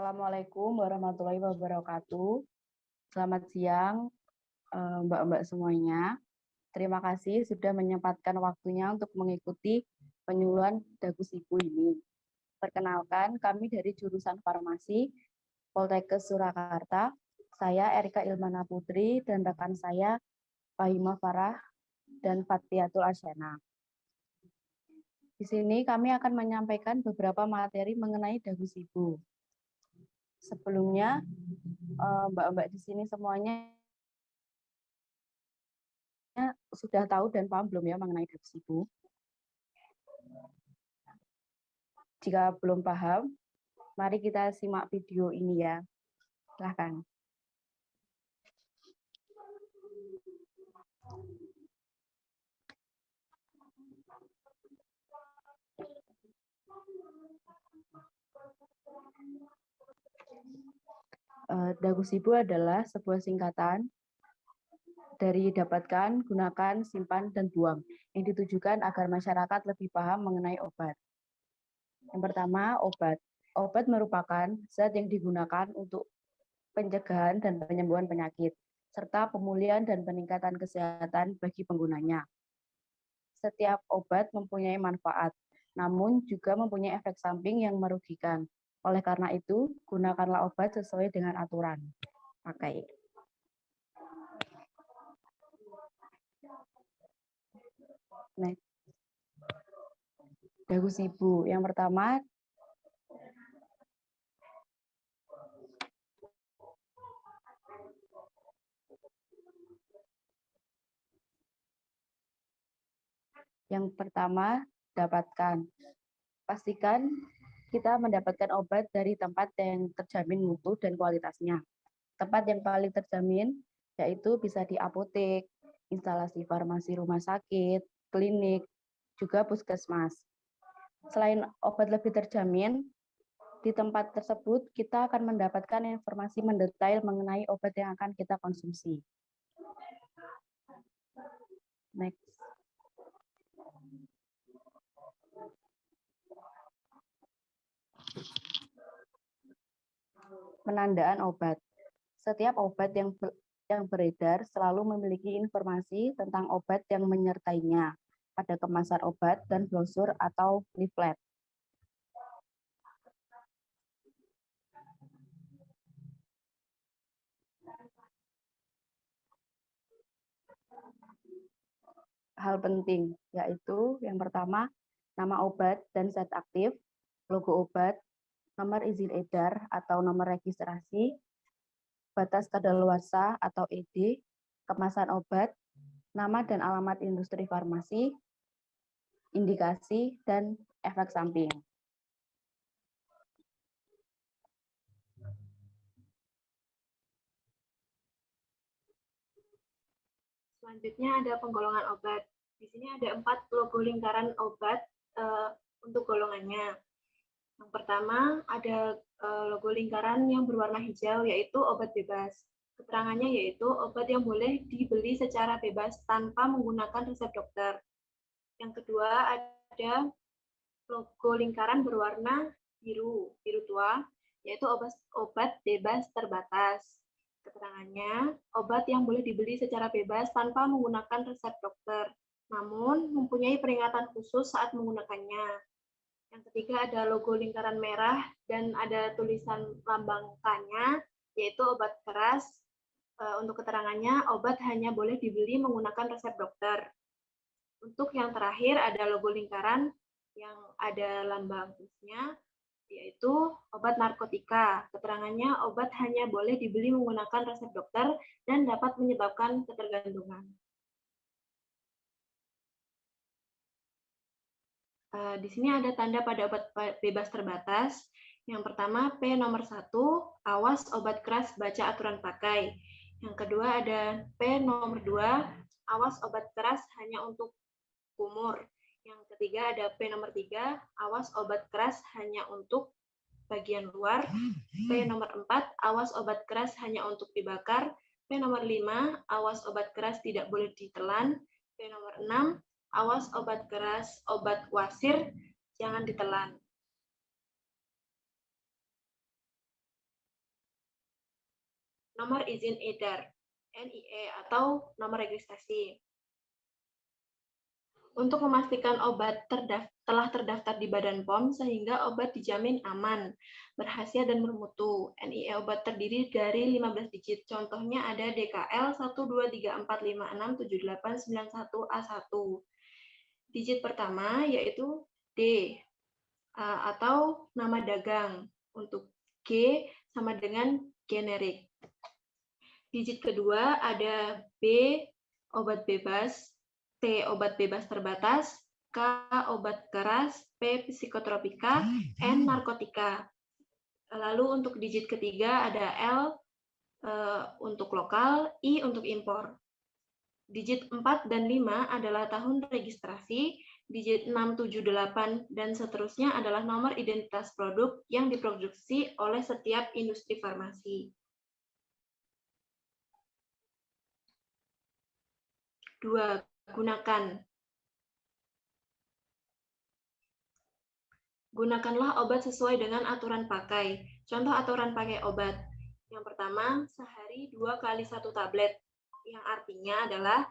Assalamualaikum warahmatullahi wabarakatuh. Selamat siang, Mbak-mbak semuanya. Terima kasih sudah menyempatkan waktunya untuk mengikuti penyuluhan Dagusibu ini. Perkenalkan, kami dari jurusan Farmasi Poltekkes Surakarta. Saya Erika Ilmana Putri dan rekan saya Fahima Farah dan Fathiatul Asyana. Di sini kami akan menyampaikan beberapa materi mengenai Dagusibu. Sebelumnya, Mbak-mbak di sini semuanya sudah tahu dan paham belum ya mengenai Dagusibu? Jika belum paham, mari kita simak video ini ya. Silahkan. Dagusibu adalah sebuah singkatan dari dapatkan, gunakan, simpan, dan buang, yang ditujukan agar masyarakat lebih paham mengenai obat. Yang pertama, obat. Obat merupakan zat yang digunakan untuk pencegahan dan penyembuhan penyakit, serta pemulihan dan peningkatan kesehatan bagi penggunanya. Setiap obat mempunyai manfaat, namun juga mempunyai efek samping yang merugikan. Oleh karena itu, gunakanlah obat sesuai dengan aturan. Pakai. Next. Dagusibu. Yang pertama, dapatkan. Pastikan kita mendapatkan obat dari tempat yang terjamin mutu dan kualitasnya. Tempat yang paling terjamin yaitu bisa di apotek, instalasi farmasi rumah sakit, klinik, juga puskesmas. Selain obat lebih terjamin, di tempat tersebut kita akan mendapatkan informasi mendetail mengenai obat yang akan kita konsumsi. Next. Penandaan obat. Setiap obat yang beredar selalu memiliki informasi tentang obat yang menyertainya pada kemasan obat dan brosur atau leaflet. Hal penting yaitu yang pertama, nama obat dan zat aktif, logo obat, nomor izin edar atau nomor registrasi, batas kadaluarsa atau ED, kemasan obat, nama dan alamat industri farmasi, indikasi, dan efek samping. Selanjutnya ada penggolongan obat. Di sini ada 4 logo lingkaran obat untuk golongannya. Yang pertama ada logo lingkaran yang berwarna hijau, yaitu obat bebas. Keterangannya yaitu obat yang boleh dibeli secara bebas tanpa menggunakan resep dokter. Yang kedua ada logo lingkaran berwarna biru tua, yaitu obat bebas terbatas. Keterangannya, obat yang boleh dibeli secara bebas tanpa menggunakan resep dokter, namun mempunyai peringatan khusus saat menggunakannya. Yang ketiga ada logo lingkaran merah dan ada tulisan lambang K-nya, yaitu obat keras. Untuk keterangannya, obat hanya boleh dibeli menggunakan resep dokter. Untuk yang terakhir ada logo lingkaran yang ada lambang plus-nya, yaitu obat narkotika. Keterangannya, obat hanya boleh dibeli menggunakan resep dokter dan dapat menyebabkan ketergantungan. Di sini ada tanda pada obat bebas terbatas. Yang pertama, P nomor 1, awas obat keras, baca aturan pakai. Yang kedua ada P nomor 2, awas obat keras hanya untuk kumur. Yang ketiga ada P nomor 3, awas obat keras hanya untuk bagian luar. P nomor 4, awas obat keras hanya untuk dibakar. P nomor 5, awas obat keras tidak boleh ditelan. P nomor 6, awas obat keras, obat wasir, jangan ditelan. nomor izin edar, NIE, atau nomor registrasi. Untuk memastikan obat telah terdaftar di Badan POM sehingga obat dijamin aman, berkhasiat dan bermutu. NIE obat terdiri dari 15 digit. Contohnya ada DKL 12345678991A1. Digit pertama yaitu D atau nama dagang. Untuk G sama dengan generik. Digit kedua ada B obat bebas, T obat bebas terbatas, K obat keras, P psikotropika, N narkotika. Lalu untuk digit ketiga ada L untuk lokal, I untuk impor. Digit 4 dan 5 adalah tahun registrasi, digit 6, 7, 8, dan seterusnya adalah nomor identitas produk yang diproduksi oleh setiap industri farmasi. 2. Gunakanlah obat sesuai dengan aturan pakai. Contoh aturan pakai obat. Yang pertama, sehari 2 kali 1 tablet. Yang artinya adalah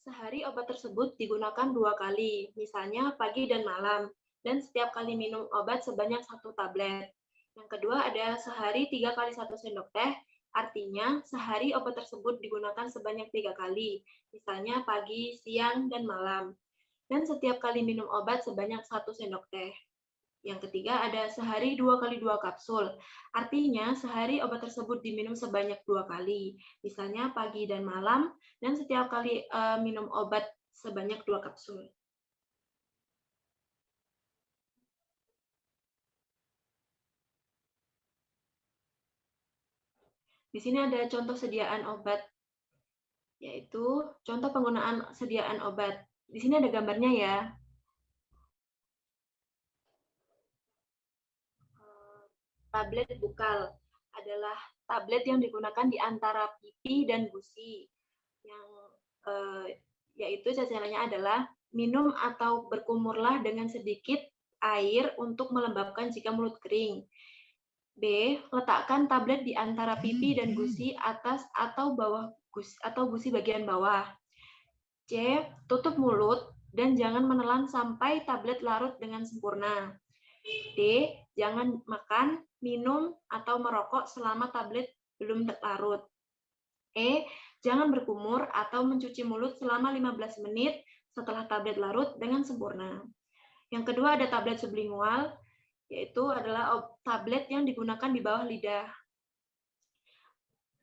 sehari obat tersebut digunakan 2 kali, misalnya pagi dan malam, dan setiap kali minum obat sebanyak 1 tablet. Yang kedua ada sehari 3 kali 1 sendok teh, artinya sehari obat tersebut digunakan sebanyak 3 kali, misalnya pagi, siang, dan malam. Dan setiap kali minum obat sebanyak 1 sendok teh. Yang ketiga ada sehari 2 kali 2 kapsul. Artinya sehari obat tersebut diminum sebanyak 2 kali. Misalnya pagi dan malam, dan setiap kali minum obat sebanyak 2 kapsul. Di sini ada contoh sediaan obat, yaitu contoh penggunaan sediaan obat. Di sini ada gambarnya ya. Tablet bukal adalah tablet yang digunakan di antara pipi dan gusi. Yang yaitu caranya adalah minum atau berkumurlah dengan sedikit air untuk melembabkan jika mulut kering. B. Letakkan tablet di antara pipi dan gusi atas atau bawah gusi bagian bawah. C. Tutup mulut dan jangan menelan sampai tablet larut dengan sempurna. D. Jangan makan, minum, atau merokok selama tablet belum larut. E. Jangan berkumur atau mencuci mulut selama 15 menit setelah tablet larut dengan sempurna. Yang kedua ada tablet sublingual, yaitu adalah tablet yang digunakan di bawah lidah.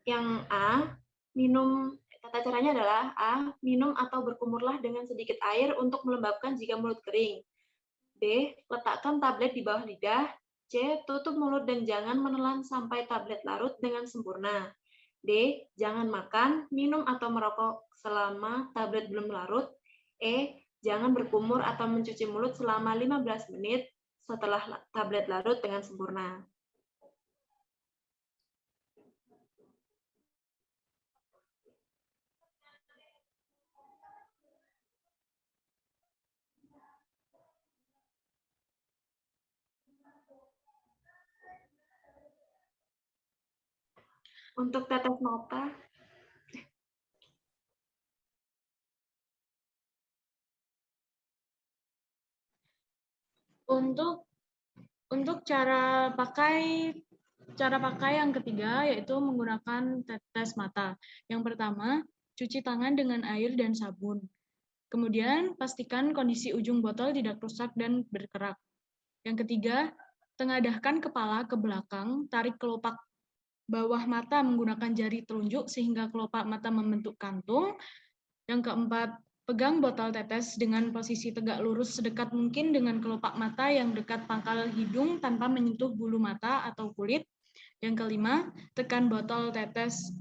Yang A, tata caranya adalah A, minum atau berkumurlah dengan sedikit air untuk melembabkan jika mulut kering. B, letakkan tablet di bawah lidah. C, tutup mulut dan jangan menelan sampai tablet larut dengan sempurna. D, jangan makan, minum, atau merokok selama tablet belum larut. E, jangan berkumur atau mencuci mulut selama 15 menit setelah tablet larut dengan sempurna. Untuk tetes mata, Untuk cara pakai yang ketiga yaitu menggunakan tetes mata. Yang pertama, cuci tangan dengan air dan sabun. Kemudian, pastikan kondisi ujung botol tidak rusak dan berkerak. Yang ketiga, tengadahkan kepala ke belakang, tarik kelopak bawah mata menggunakan jari telunjuk sehingga kelopak mata membentuk kantung. Yang keempat, pegang botol tetes dengan posisi tegak lurus sedekat mungkin dengan kelopak mata yang dekat pangkal hidung tanpa menyentuh bulu mata atau kulit. Yang kelima, tekan botol tetes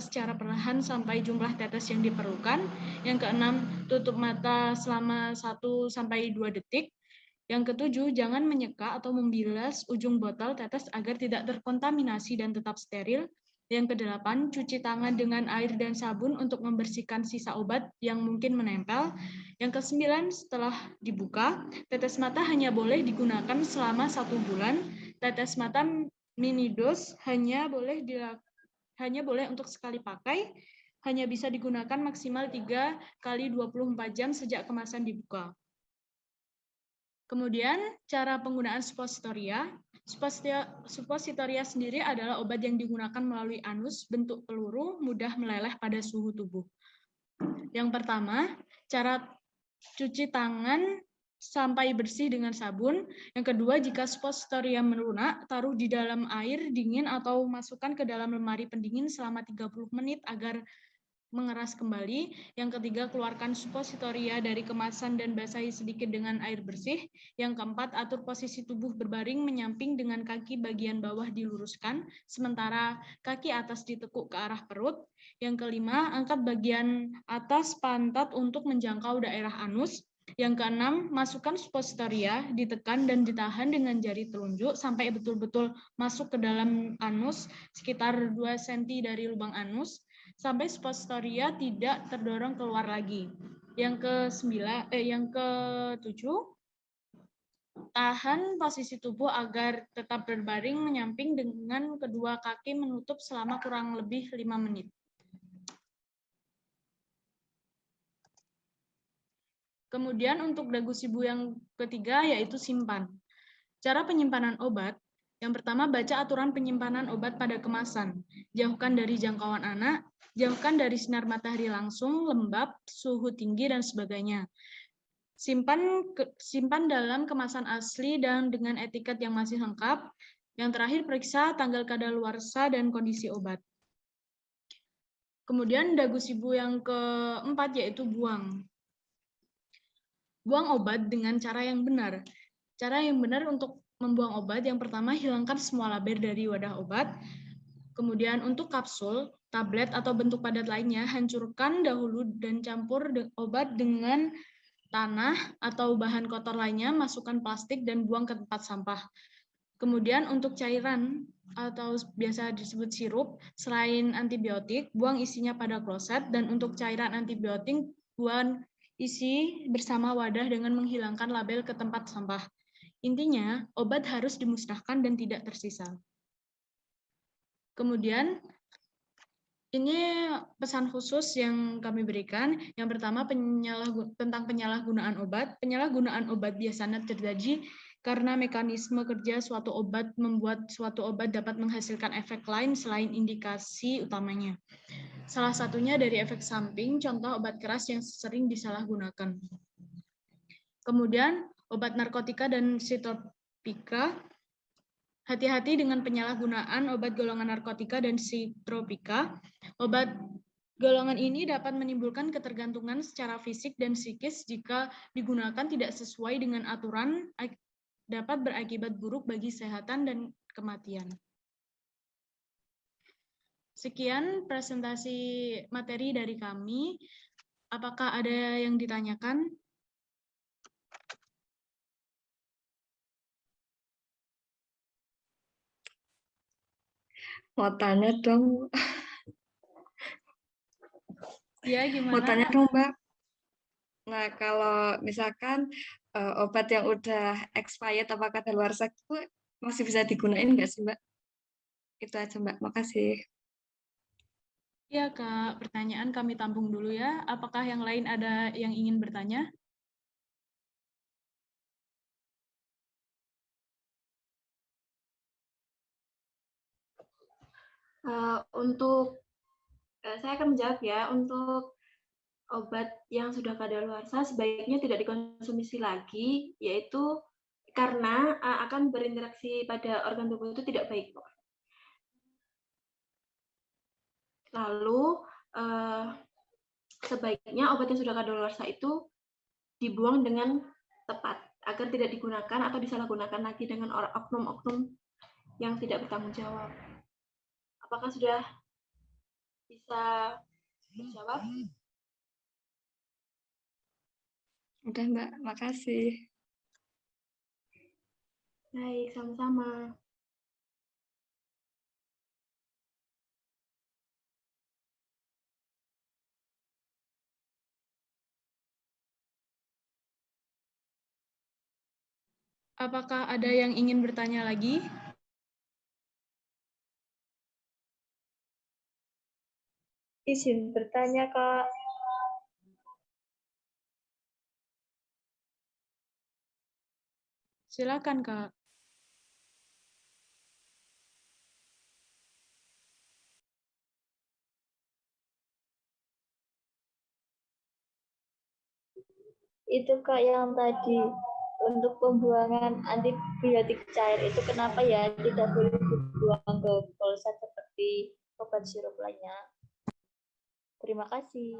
secara perlahan sampai jumlah tetes yang diperlukan. Yang keenam, tutup mata selama 1-2 detik. Yang ketujuh, jangan menyeka atau membilas ujung botol tetes agar tidak terkontaminasi dan tetap steril. Yang kedelapan, cuci tangan dengan air dan sabun untuk membersihkan sisa obat yang mungkin menempel. Yang kesembilan, setelah dibuka, tetes mata hanya boleh digunakan selama 1 bulan. Tetes mata mini dose hanya boleh hanya boleh untuk sekali pakai, hanya bisa digunakan maksimal 3 kali 24 jam sejak kemasan dibuka. Kemudian, cara penggunaan suppositoria. Suppositoria sendiri adalah obat yang digunakan melalui anus, bentuk peluru, mudah meleleh pada suhu tubuh. Yang pertama, cara cuci tangan sampai bersih dengan sabun. Yang kedua, jika suppositoria melunak, taruh di dalam air dingin atau masukkan ke dalam lemari pendingin selama 30 menit agar mengeras kembali. Yang ketiga, keluarkan suppositoria dari kemasan dan basahi sedikit dengan air bersih. Yang keempat, atur posisi tubuh berbaring menyamping dengan kaki bagian bawah diluruskan, sementara kaki atas ditekuk ke arah perut. Yang kelima, angkat bagian atas pantat untuk menjangkau daerah anus. Yang keenam, masukkan suppositoria, ditekan dan ditahan dengan jari telunjuk sampai betul-betul masuk ke dalam anus sekitar 2 cm dari lubang anus, sampai suppositoria tidak terdorong keluar lagi. Yang ketujuh, tahan posisi tubuh agar tetap berbaring menyamping dengan kedua kaki menutup selama kurang lebih 5 menit. Kemudian untuk dagu sibu yang ketiga yaitu simpan. Cara penyimpanan obat, yang pertama baca aturan penyimpanan obat pada kemasan. Jauhkan dari jangkauan anak, jauhkan dari sinar matahari langsung, lembab, suhu tinggi, dan sebagainya. Simpan dalam kemasan asli dan dengan etiket yang masih lengkap. Yang terakhir, periksa tanggal kadaluarsa dan kondisi obat. Kemudian dagu sibu yang keempat yaitu buang. Buang obat dengan cara yang benar. Cara yang benar untuk membuang obat, yang pertama hilangkan semua laber dari wadah obat. Kemudian untuk kapsul, tablet, atau bentuk padat lainnya, hancurkan dahulu dan campur obat dengan tanah atau bahan kotor lainnya, masukkan plastik dan buang ke tempat sampah. Kemudian untuk cairan atau biasa disebut sirup, selain antibiotik, buang isinya pada kloset, dan untuk cairan antibiotik, buang isi bersama wadah dengan menghilangkan label ke tempat sampah. Intinya, obat harus dimusnahkan dan tidak tersisa. Kemudian, ini pesan khusus yang kami berikan. Yang pertama, tentang penyalahgunaan obat. Penyalahgunaan obat biasanya terjadi karena mekanisme kerja suatu obat membuat suatu obat dapat menghasilkan efek lain selain indikasi utamanya. Salah satunya dari efek samping, contoh obat keras yang sering disalahgunakan. Kemudian, obat narkotika dan psikotropika. Hati-hati dengan penyalahgunaan obat golongan narkotika dan psikotropika. Obat golongan ini dapat menimbulkan ketergantungan secara fisik dan psikis jika digunakan tidak sesuai dengan aturan, dapat berakibat buruk bagi kesehatan dan kematian. Sekian presentasi materi dari kami. Apakah ada yang ditanyakan? Mau tanya dong. Ya, gimana? Mau tanya dong, Mbak. Nah, kalau misalkan obat yang udah expired atau kadaluarsa itu masih bisa digunain nggak sih, Mbak? Itu aja, Mbak. Makasih. Ya, Kak. Pertanyaan kami tampung dulu ya. Apakah yang lain ada yang ingin bertanya? Saya akan menjawab ya, untuk obat yang sudah kadaluarsa sebaiknya tidak dikonsumsi lagi, yaitu karena akan berinteraksi pada organ tubuh itu tidak baik. Lalu sebaiknya obat yang sudah kadaluarsa itu dibuang dengan tepat agar tidak digunakan atau disalahgunakan lagi dengan oknum-oknum yang tidak bertanggung jawab. Apakah sudah bisa dijawab? Udah, Mbak. Makasih. Baik, sama-sama. Apakah ada yang ingin bertanya lagi? Izin bertanya, Kak. Silakan, Kak. Itu Kak yang tadi untuk pembuangan antibiotik cair itu kenapa ya tidak boleh dibuang ke kloset seperti obat sirup lainnya? Terima kasih.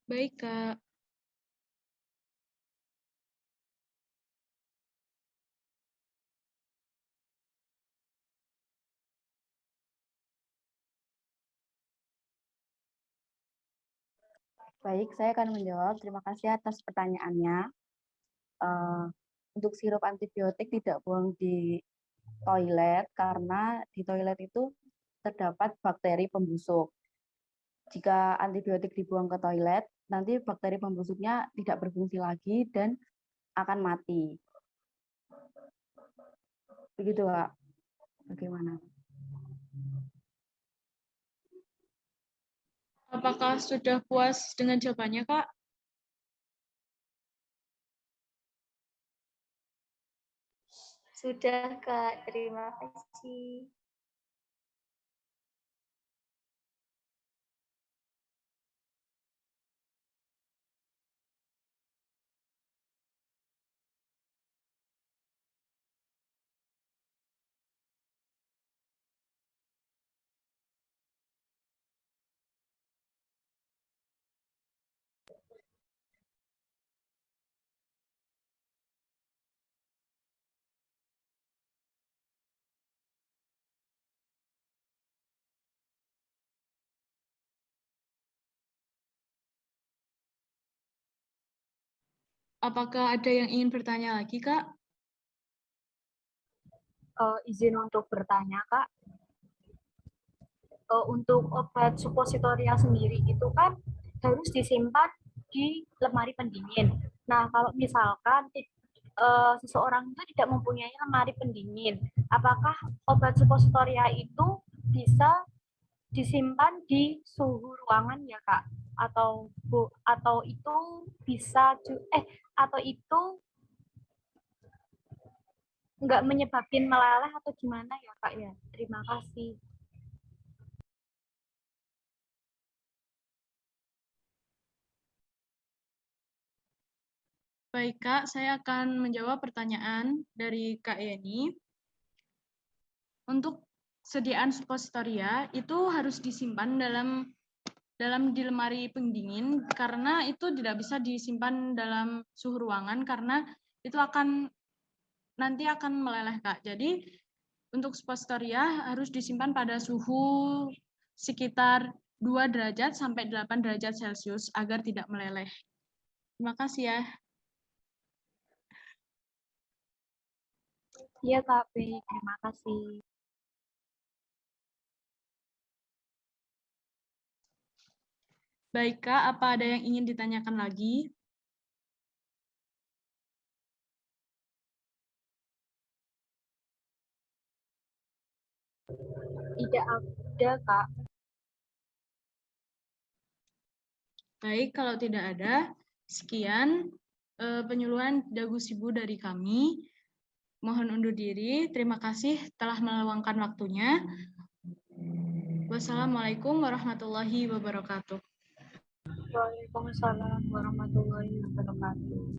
Baik, Kak. Baik, saya akan menjawab. Terima kasih atas pertanyaannya. Untuk sirup antibiotik tidak buang di toilet karena di toilet itu terdapat bakteri pembusuk. Jika antibiotik dibuang ke toilet, nanti bakteri pembusuknya tidak berfungsi lagi dan akan mati. Begitu, Kak. Bagaimana? Apakah sudah puas dengan jawabannya, Kak? Sudah Kak, terima kasih. Apakah ada yang ingin bertanya lagi, Kak? Izin untuk bertanya, Kak. Untuk obat supositoria sendiri itu kan harus disimpan di lemari pendingin. Nah, kalau misalkan seseorang itu tidak mempunyai lemari pendingin, apakah obat supositoria itu bisa disimpan di suhu ruangan ya, Kak? Atau itu bisa atau itu nggak menyebabkan meleleh atau gimana ya, Kak ya? Terima kasih. Baik, Kak. Saya akan menjawab pertanyaan dari Kak Yeni. Untuk sediaan supositoria itu harus disimpan di lemari pendingin karena itu tidak bisa disimpan dalam suhu ruangan karena itu nanti akan meleleh, Kak. Jadi untuk supositoria harus disimpan pada suhu sekitar 2 derajat sampai 8 derajat Celcius agar tidak meleleh. Terima kasih ya. Iya, Kak. Terima kasih. Baik, Kak. Apa ada yang ingin ditanyakan lagi? Tidak ada, Kak. Baik, kalau tidak ada, sekian penyuluhan Dagu Sibu dari kami. Mohon undur diri. Terima kasih telah meluangkan waktunya. Wassalamualaikum warahmatullahi wabarakatuh. Waalaikumsalam warahmatullahi wabarakatuh.